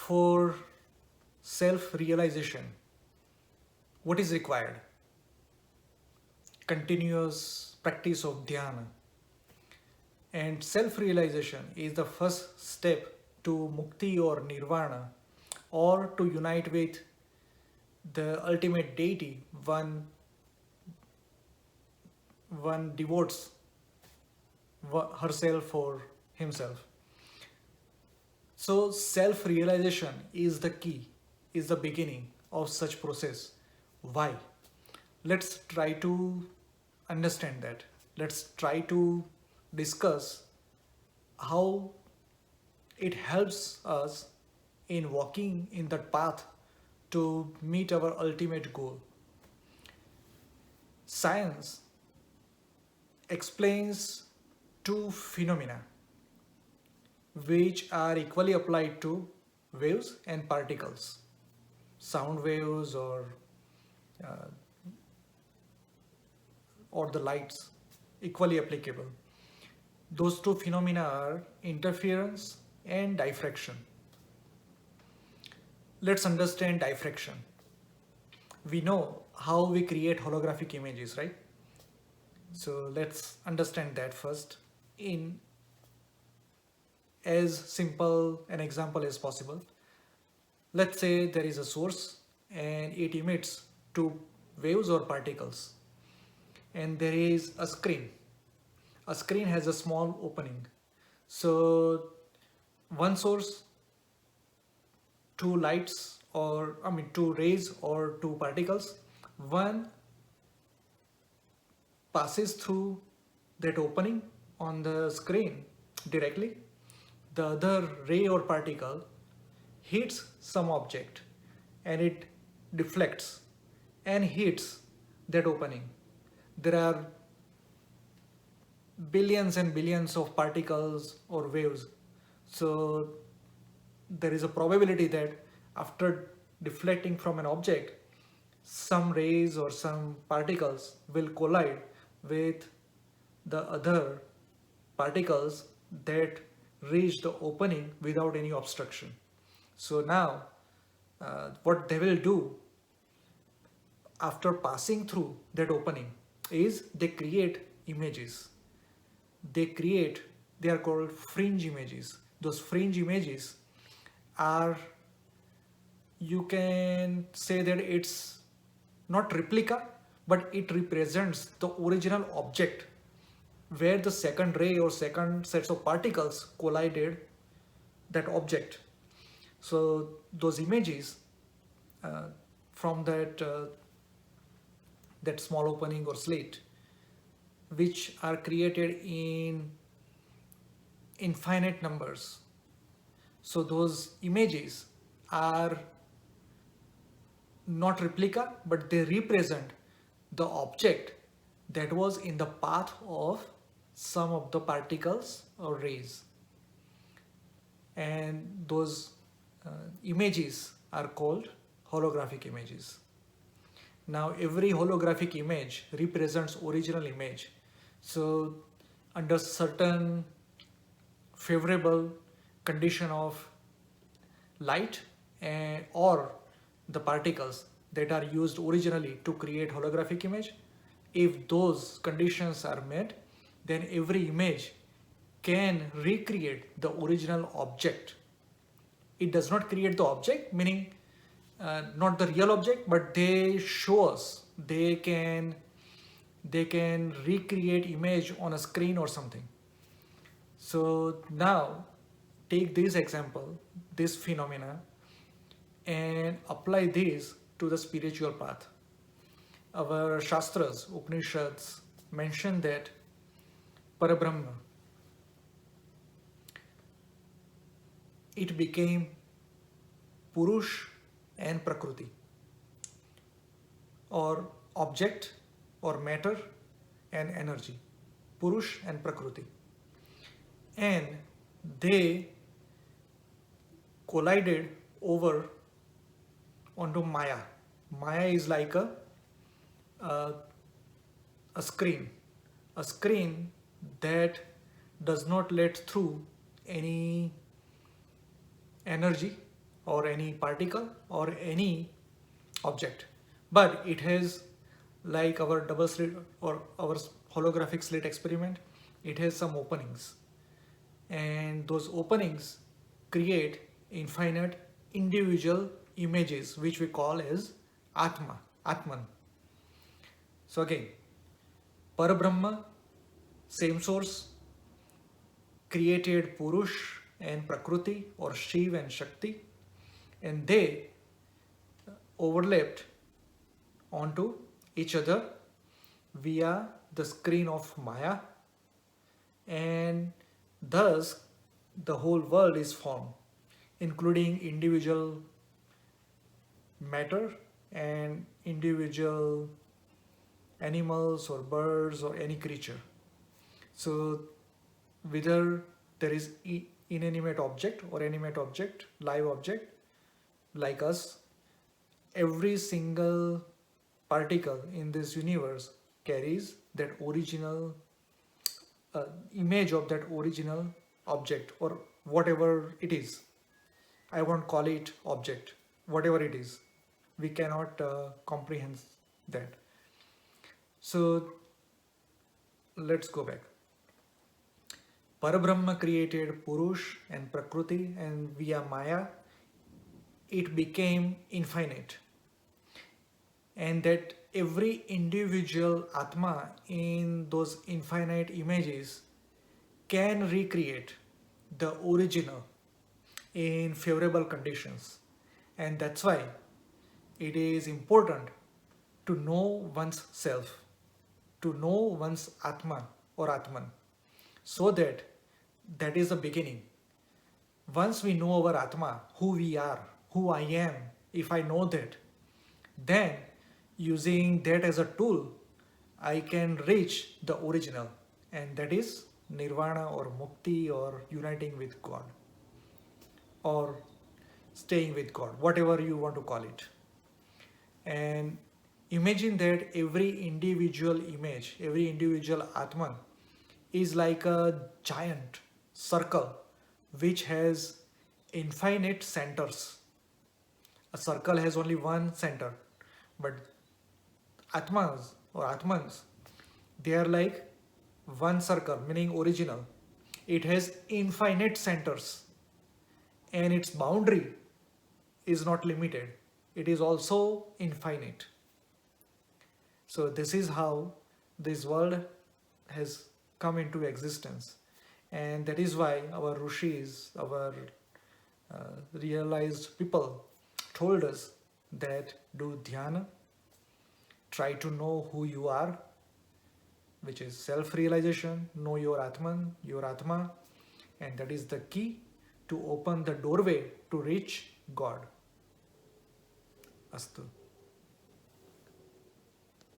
For self-realization, what is required? Continuous practice of dhyana. And self-realization is the first step to mukti or nirvana, or to unite with the ultimate deity one devotes herself or himself. So self-realization is the key, is the beginning of such process. Why? Let's try to understand that. Let's try to discuss how it helps us in walking in that path to meet our ultimate goal. Science explains two phenomena which are equally applied to waves and particles, sound waves uh, or the lights, equally applicable. Those two phenomena are interference and diffraction. Let's understand diffraction. We know how we create holographic images, right? So let's understand that first in as simple an example as possible. Let's say there is a source and it emits two waves or particles, and there is a screen. A screen has a small opening. So one source, two lights, or I mean two rays or two particles, one passes through that opening on the screen directly, the other ray or particle hits some object and it deflects and hits that opening. There are billions and billions of particles or waves. So there is a probability that after deflecting from an object, some rays or some particles will collide with the other particles that reach the opening without any obstruction. So now, what they will do after passing through that opening is they create images. They create, they are called fringe images. Those fringe images are, you can say that it's not replica, but it represents the original object where the second ray or second sets of particles collided that object. So those images uh, from that small opening or slit, which are created in infinite numbers. So those images are not replica, but they represent the object that was in the path of some of the particles or rays. And those images are called holographic images. Now every holographic image represents original image. So under certain favorable condition of light or the particles that are used originally to create holographic image, if those conditions are met, then every image can recreate the original object. It does not create the object, meaning not the real object, but they show us they can recreate image on a screen or something. So now take this example, this phenomena, and apply this to the spiritual path. Our Shastras, Upanishads mention that Parabrahma, it became Purush and Prakriti, or object or matter and energy, Purush and Prakriti. And they collided over onto Maya. Maya is like a, a screen, a screen that does not let through any energy or any particle or any object, but it has, like our double slit or our holographic slit experiment, it has some openings, and those openings create infinite individual images which we call as Atman. So again, Parabrahma, same source, created Purush and Prakriti, or Shiv and Shakti, and they overlapped onto each other via the screen of Maya, and thus the whole world is formed, including individual matter and individual animals or birds or any creature. So whether there is inanimate object or animate object, live object like us, every single particle in this universe carries that original image of that original object or whatever it is. I won't call it object, whatever it is. We cannot comprehend that. So let's go back. Parabrahma created Purush and Prakriti, and via Maya it became infinite. And that every individual Atma in those infinite images can recreate the original in favorable conditions. And that's why it is important to know one's self, to know one's Atma or Atman, so that that is the beginning. Once we know our Atma, who we are, who I am, if I know that, then using that as a tool, I can reach the original, and that is Nirvana or Mukti or uniting with God or staying with God, whatever you want to call it. And imagine that every individual image, every individual Atman is like a giant circle which has infinite centers. A circle has only one center, but Atmas or Atmans, they are like one circle, meaning original. It has infinite centers, and its boundary is not limited. It is also infinite. So this is how this world has come into existence, and that is why our rishis, our realized people told us that do dhyana, try to know who you are, which is self-realization, know your Atman, your Atma, and that is the key to open the doorway to reach God. Astu.